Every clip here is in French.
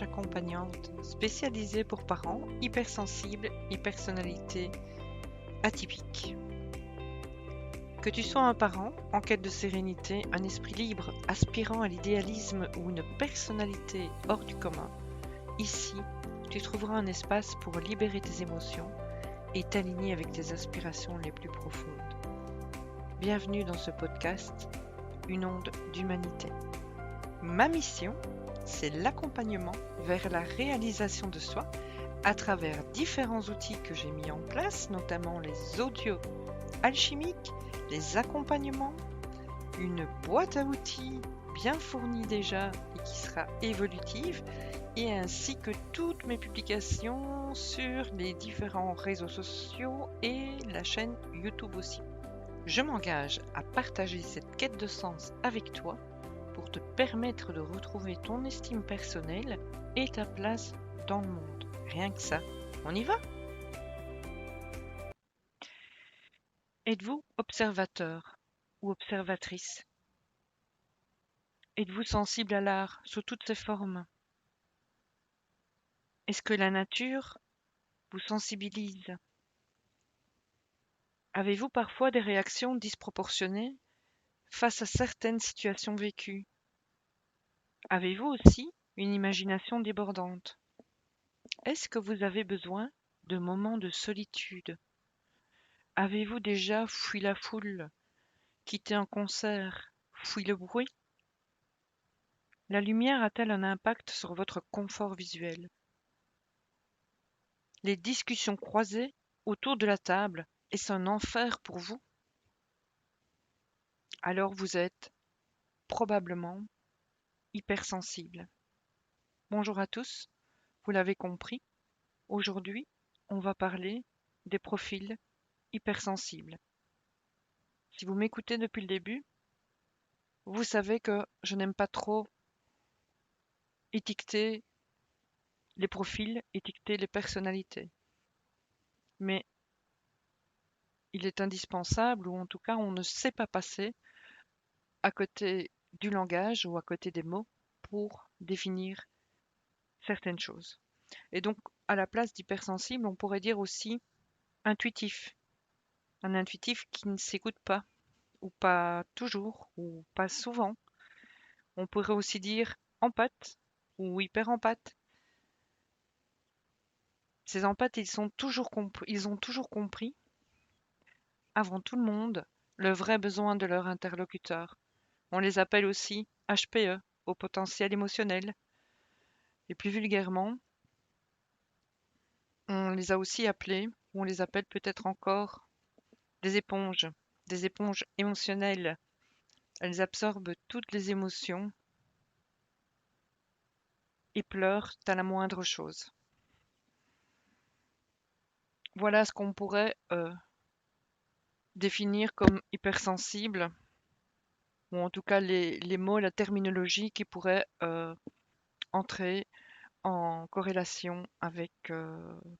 accompagnante spécialisée pour parents hypersensibles et personnalités atypiques. Que tu sois un parent en quête de sérénité, un esprit libre, aspirant à l'idéalisme ou une personnalité hors du commun, ici, tu trouveras un espace pour libérer tes émotions et t'aligner avec tes aspirations les plus profondes. Bienvenue dans ce podcast, une onde d'humanité. Ma mission, c'est l'accompagnement vers la réalisation de soi à travers différents outils que j'ai mis en place, notamment les audios alchimiques, les accompagnements, une boîte à outils bien fournie déjà et qui sera évolutive, et ainsi que toutes mes publications sur les différents réseaux sociaux et la chaîne YouTube aussi. Je m'engage à partager cette quête de sens avec toi pour te permettre de retrouver ton estime personnelle et ta place dans le monde. Rien que ça, on y va? Êtes-vous observateur ou observatrice? Êtes-vous sensible à l'art sous toutes ses formes? Est-ce que la nature vous sensibilise? Avez-vous parfois des réactions disproportionnées face à certaines situations vécues? Avez-vous aussi une imagination débordante? Est-ce que vous avez besoin de moments de solitude? Avez-vous déjà fui la foule, quitté un concert, fui le bruit? La lumière a-t-elle un impact sur votre confort visuel? Les discussions croisées autour de la table, est-ce un enfer pour vous? Alors vous êtes probablement hypersensible. Bonjour à tous, vous l'avez compris, aujourd'hui on va parler des profils hypersensibles. Si vous m'écoutez depuis le début, vous savez que je n'aime pas trop étiqueter les profils, étiqueter les personnalités. Mais il est indispensable, ou en tout cas on ne sait pas passer à côté du langage ou à côté des mots pour définir certaines choses. Et donc, à la place d'hypersensible, on pourrait dire aussi intuitif. Un intuitif qui ne s'écoute pas, ou pas toujours, ou pas souvent. On pourrait aussi dire empathe ou hyper empathe. Ces empathes, ils ont toujours compris, avant tout le monde, le vrai besoin de leur interlocuteur. On les appelle aussi HPE, au potentiel émotionnel. Et plus vulgairement, on les a aussi appelés, ou on les appelle peut-être encore, des éponges émotionnelles. Elles absorbent toutes les émotions et pleurent à la moindre chose. Voilà ce qu'on pourrait définir comme hypersensible, ou en tout cas les mots, la terminologie qui pourrait entrer en corrélation avec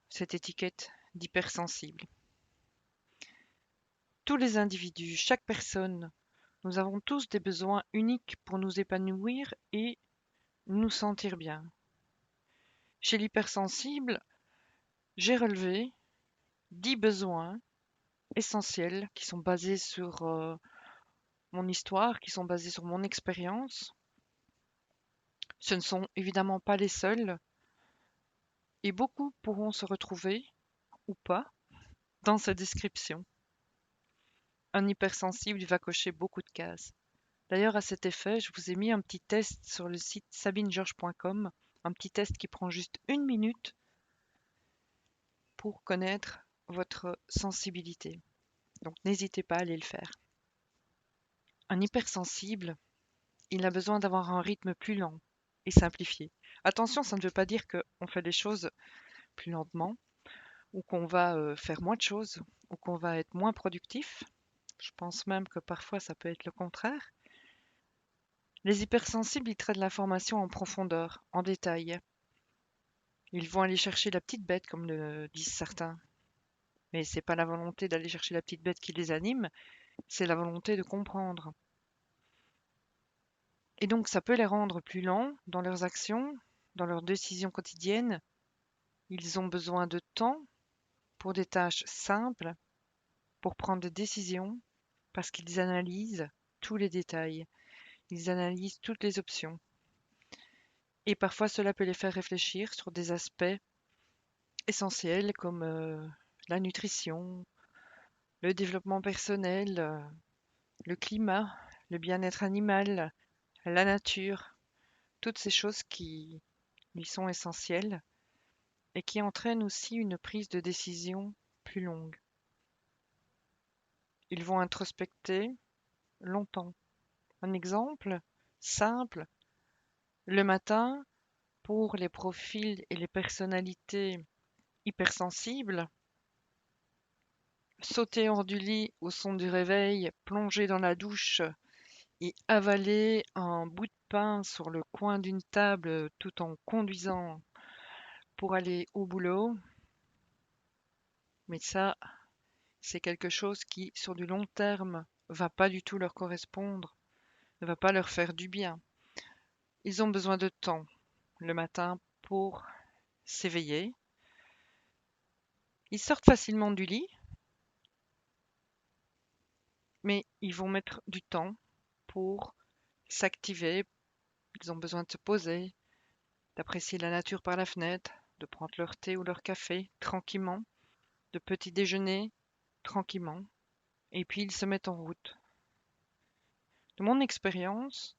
cette étiquette d'hypersensible. Tous les individus, chaque personne, nous avons tous des besoins uniques pour nous épanouir et nous sentir bien. Chez l'hypersensible, j'ai relevé 10 besoins essentiels qui sont basés sur mon histoire, qui sont basés sur mon expérience. Ce ne sont évidemment pas les seuls et beaucoup pourront se retrouver, ou pas, dans cette description. Un hypersensible, il va cocher beaucoup de cases. D'ailleurs, à cet effet, je vous ai mis un petit test sur le site sabinegeorges.com, un petit test qui prend juste 1 minute pour connaître votre sensibilité. Donc n'hésitez pas à aller le faire. Un hypersensible, il a besoin d'avoir un rythme plus lent et simplifié. Attention, ça ne veut pas dire qu'on fait des choses plus lentement, ou qu'on va faire moins de choses, ou qu'on va être moins productif. Je pense même que parfois ça peut être le contraire. Les hypersensibles, ils traitent l'information en profondeur, en détail. Ils vont aller chercher la petite bête, comme le disent certains. Mais c'est pas la volonté d'aller chercher la petite bête qui les anime, c'est la volonté de comprendre. Et donc ça peut les rendre plus lents dans leurs actions, dans leurs décisions quotidiennes. Ils ont besoin de temps pour des tâches simples, pour prendre des décisions, parce qu'ils analysent tous les détails, ils analysent toutes les options. Et parfois, cela peut les faire réfléchir sur des aspects essentiels comme la nutrition, le développement personnel, le climat, le bien-être animal, la nature, toutes ces choses qui lui sont essentielles et qui entraînent aussi une prise de décision plus longue. Ils vont introspecter longtemps. Un exemple simple, le matin, pour les profils et les personnalités hypersensibles, sauter hors du lit au son du réveil, plonger dans la douche et avaler un bout de pain sur le coin d'une table tout en conduisant pour aller au boulot. Mais ça, c'est quelque chose qui, sur du long terme, va pas du tout leur correspondre, ne va pas leur faire du bien. Ils ont besoin de temps le matin pour s'éveiller. Ils sortent facilement du lit, mais ils vont mettre du temps pour s'activer. Ils ont besoin de se poser, d'apprécier la nature par la fenêtre, de prendre leur thé ou leur café tranquillement, de petit déjeuner tranquillement, et puis ils se mettent en route. De mon expérience,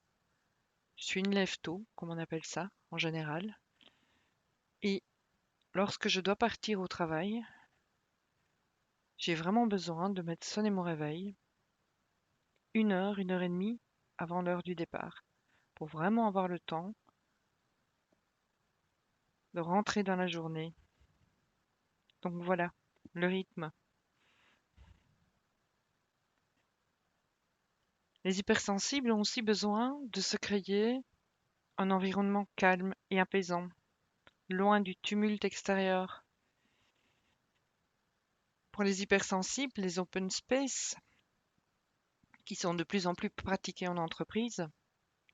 je suis une lève-tôt, comme on appelle ça en général, et lorsque je dois partir au travail, j'ai vraiment besoin de mettre sonner mon réveil 1 heure et demie avant l'heure du départ, pour vraiment avoir le temps de rentrer dans la journée. Donc voilà, le rythme. Les hypersensibles ont aussi besoin de se créer un environnement calme et apaisant, loin du tumulte extérieur. Pour les hypersensibles, les open space, qui sont de plus en plus pratiqués en entreprise,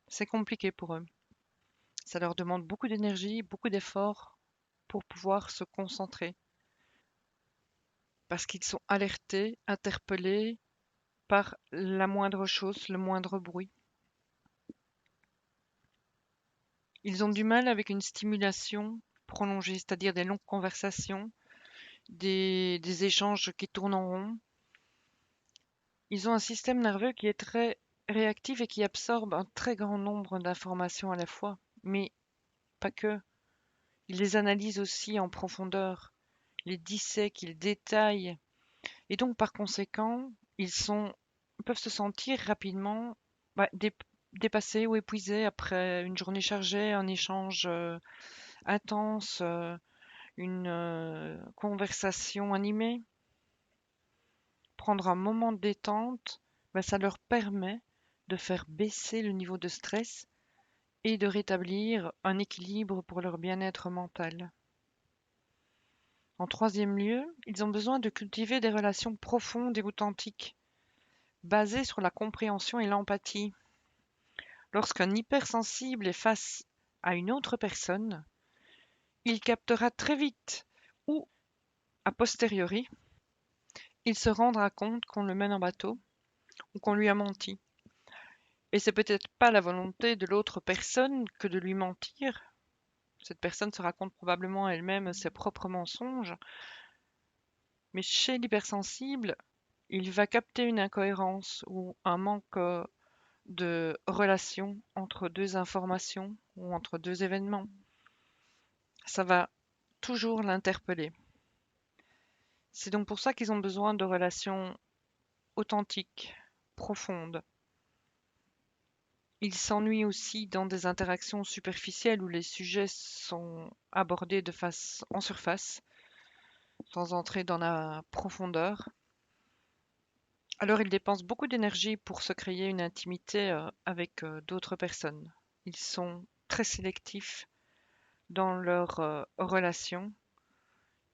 c'est compliqué pour eux. Ça leur demande beaucoup d'énergie, beaucoup d'efforts pour pouvoir se concentrer, parce qu'ils sont alertés, interpellés par la moindre chose, le moindre bruit. Ils ont du mal avec une stimulation prolongée, c'est-à-dire des longues conversations, des échanges qui tournent en rond. Ils ont un système nerveux qui est très réactif et qui absorbe un très grand nombre d'informations à la fois, mais pas que. Ils les analysent aussi en profondeur, les dissèquent, ils détaillent, et donc par conséquent, peuvent se sentir rapidement dépassés ou épuisés après une journée chargée, un échange intense, une conversation animée. Prendre un moment de détente, ça leur permet de faire baisser le niveau de stress et de rétablir un équilibre pour leur bien-être mental. En troisième lieu, ils ont besoin de cultiver des relations profondes et authentiques, basées sur la compréhension et l'empathie. Lorsqu'un hypersensible est face à une autre personne, il captera très vite ou, a posteriori, il se rendra compte qu'on le mène en bateau ou qu'on lui a menti. Et c'est peut-être pas la volonté de l'autre personne que de lui mentir. Cette personne se raconte probablement elle-même ses propres mensonges. Mais chez l'hypersensible, il va capter une incohérence ou un manque de relation entre deux informations ou entre deux événements. Ça va toujours l'interpeller. C'est donc pour ça qu'ils ont besoin de relations authentiques, profondes. Ils s'ennuient aussi dans des interactions superficielles où les sujets sont abordés en surface, sans entrer dans la profondeur. Alors ils dépensent beaucoup d'énergie pour se créer une intimité avec d'autres personnes. Ils sont très sélectifs dans leurs relations.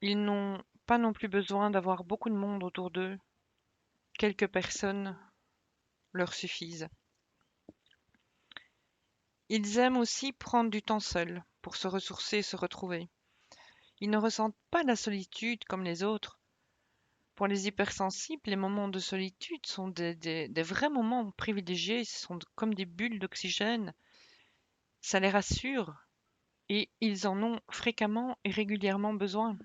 Ils n'ont pas non plus besoin d'avoir beaucoup de monde autour d'eux. Quelques personnes leur suffisent. Ils aiment aussi prendre du temps seuls pour se ressourcer et se retrouver. Ils ne ressentent pas la solitude comme les autres. Pour les hypersensibles, les moments de solitude sont des vrais moments privilégiés, ce sont comme des bulles d'oxygène. Ça les rassure et ils en ont fréquemment et régulièrement besoin.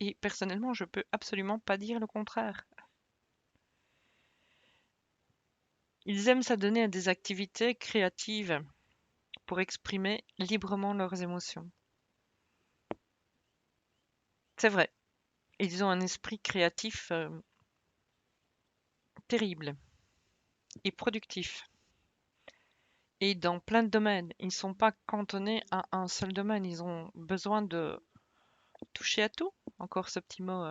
Et personnellement, je peux absolument pas dire le contraire. Ils aiment s'adonner à des activités créatives pour exprimer librement leurs émotions. C'est vrai, ils ont un esprit créatif terrible et productif. Et dans plein de domaines, ils ne sont pas cantonnés à un seul domaine, ils ont besoin de toucher à tout. Encore ce petit mot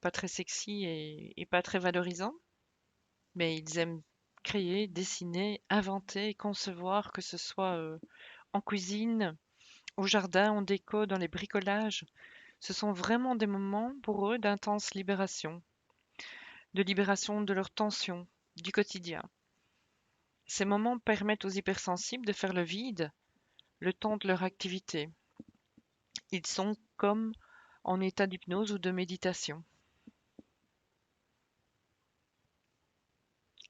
pas très sexy et pas très valorisant, mais ils aiment créer, dessiner, inventer, concevoir, que ce soit en cuisine, au jardin, en déco, dans les bricolages. Ce sont vraiment des moments pour eux d'intense libération, de libération de leurs tensions, du quotidien. Ces moments permettent aux hypersensibles de faire le vide le temps de leur activité. Ils sont comme en état d'hypnose ou de méditation.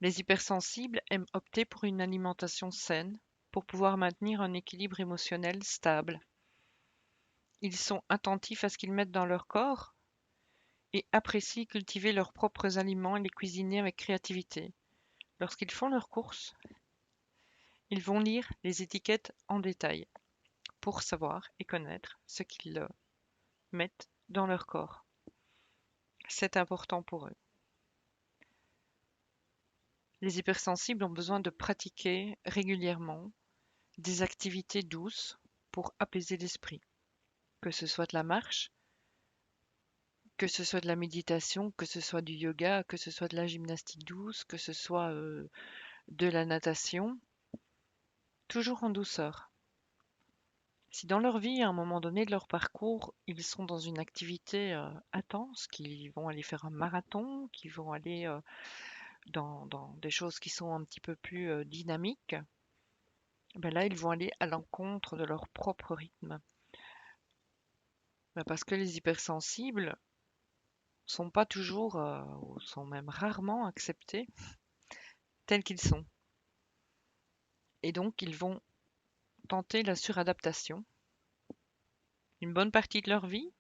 Les hypersensibles aiment opter pour une alimentation saine pour pouvoir maintenir un équilibre émotionnel stable. Ils sont attentifs à ce qu'ils mettent dans leur corps et apprécient cultiver leurs propres aliments et les cuisiner avec créativité. Lorsqu'ils font leurs courses, ils vont lire les étiquettes en détail pour savoir et connaître ce qu'ils mettent dans leur corps. C'est important pour eux. Les hypersensibles ont besoin de pratiquer régulièrement des activités douces pour apaiser l'esprit, que ce soit de la marche, que ce soit de la méditation, que ce soit du yoga, que ce soit de la gymnastique douce, que ce soit de la natation, toujours en douceur. Si dans leur vie, à un moment donné de leur parcours, ils sont dans une activité intense, qu'ils vont aller faire un marathon, qu'ils vont aller dans des choses qui sont un petit peu plus dynamiques, ben là, ils vont aller à l'encontre de leur propre rythme. Ben parce que les hypersensibles sont pas toujours, ou sont même rarement acceptés tels qu'ils sont. Et donc, ils vont tenter la suradaptation une bonne partie de leur vie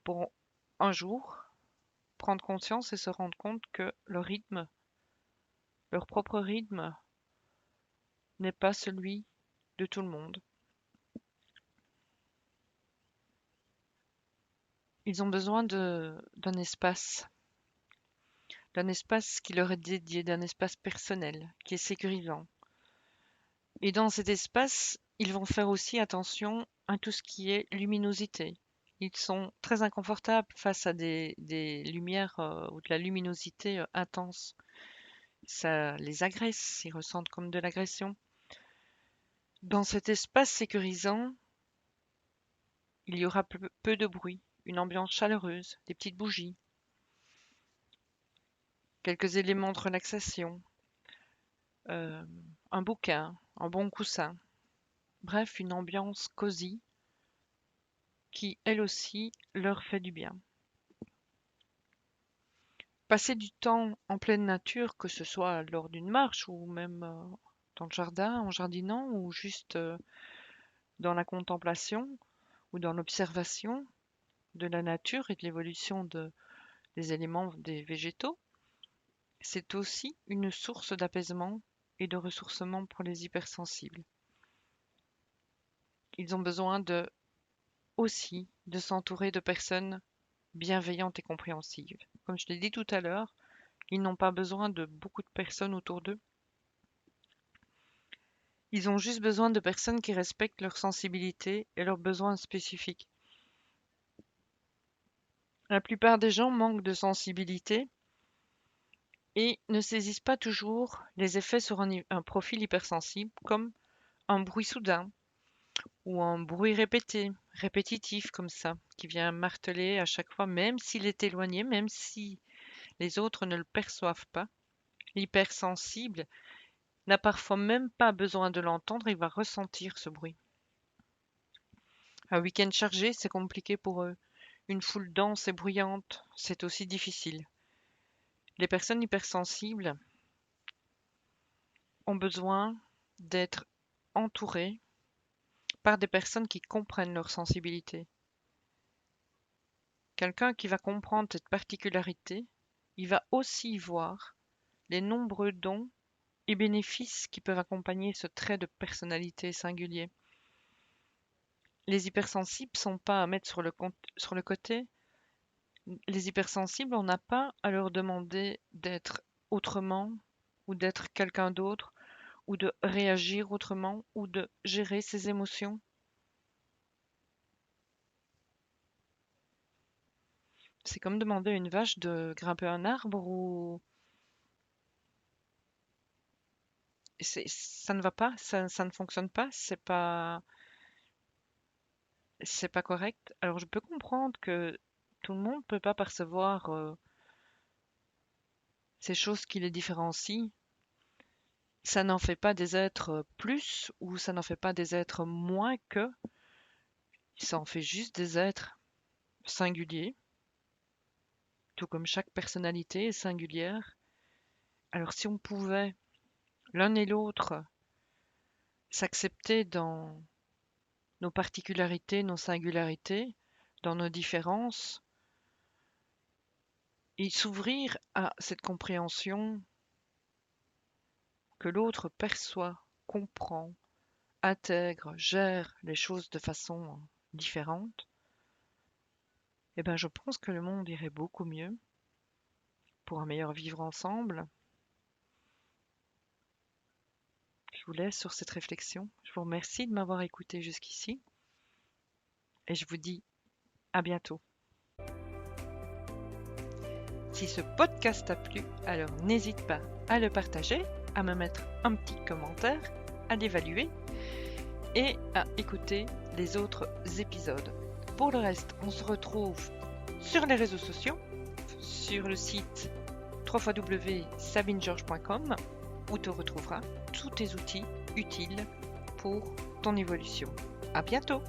pour un jour prendre conscience et se rendre compte que leur rythme, leur propre rythme, n'est pas celui de tout le monde. Ils ont besoin d'un espace qui leur est dédié, d'un espace personnel, qui est sécurisant. Et dans cet espace, ils vont faire aussi attention à tout ce qui est luminosité. Ils sont très inconfortables face à des lumières ou de la luminosité intense. Ça les agresse, ils ressentent comme de l'agression. Dans cet espace sécurisant, il y aura peu de bruit, une ambiance chaleureuse, des petites bougies, quelques éléments de relaxation, euh, un bouquin, un bon coussin. Bref, une ambiance cosy qui, elle aussi, leur fait du bien. Passer du temps en pleine nature, que ce soit lors d'une marche ou même dans le jardin, en jardinant ou juste dans la contemplation ou dans l'observation de la nature et de l'évolution des éléments des végétaux, c'est aussi une source d'apaisement et de ressourcement pour les hypersensibles. Ils ont besoin aussi de s'entourer de personnes bienveillantes et compréhensives. Comme je l'ai dit tout à l'heure, ils n'ont pas besoin de beaucoup de personnes autour d'eux. Ils ont juste besoin de personnes qui respectent leur sensibilité et leurs besoins spécifiques. La plupart des gens manquent de sensibilité et ne saisissent pas toujours les effets sur un profil hypersensible, comme un bruit soudain ou un bruit répété, répétitif comme ça, qui vient marteler à chaque fois, même s'il est éloigné, même si les autres ne le perçoivent pas. L'hypersensible n'a parfois même pas besoin de l'entendre, il va ressentir ce bruit. Un week-end chargé, c'est compliqué pour eux. Une foule dense et bruyante, c'est aussi difficile. Les personnes hypersensibles ont besoin d'être entourées par des personnes qui comprennent leur sensibilité. Quelqu'un qui va comprendre cette particularité, il va aussi voir les nombreux dons et bénéfices qui peuvent accompagner ce trait de personnalité singulier. Les hypersensibles ne sont pas à mettre sur le côté. Les hypersensibles, on n'a pas à leur demander d'être autrement ou d'être quelqu'un d'autre ou de réagir autrement ou de gérer ses émotions. C'est comme demander à une vache de grimper un arbre ou ça ne va pas, ça ne fonctionne pas, c'est pas correct. Alors je peux comprendre que tout le monde ne peut pas percevoir ces choses qui les différencient. Ça n'en fait pas des êtres plus ou ça n'en fait pas des êtres moins que. Ça en fait juste des êtres singuliers, tout comme chaque personnalité est singulière. Alors si on pouvait, l'un et l'autre, s'accepter dans nos particularités, nos singularités, dans nos différences, et s'ouvrir à cette compréhension que l'autre perçoit, comprend, intègre, gère les choses de façon différente, eh ben je pense que le monde irait beaucoup mieux pour un meilleur vivre ensemble. Je vous laisse sur cette réflexion. Je vous remercie de m'avoir écouté jusqu'ici et je vous dis à bientôt. Si ce podcast t'a plu, alors n'hésite pas à le partager, à me mettre un petit commentaire, à l'évaluer et à écouter les autres épisodes. Pour le reste, on se retrouve sur les réseaux sociaux, sur le site www.sabinegeorges.com où tu retrouveras tous tes outils utiles pour ton évolution. À bientôt!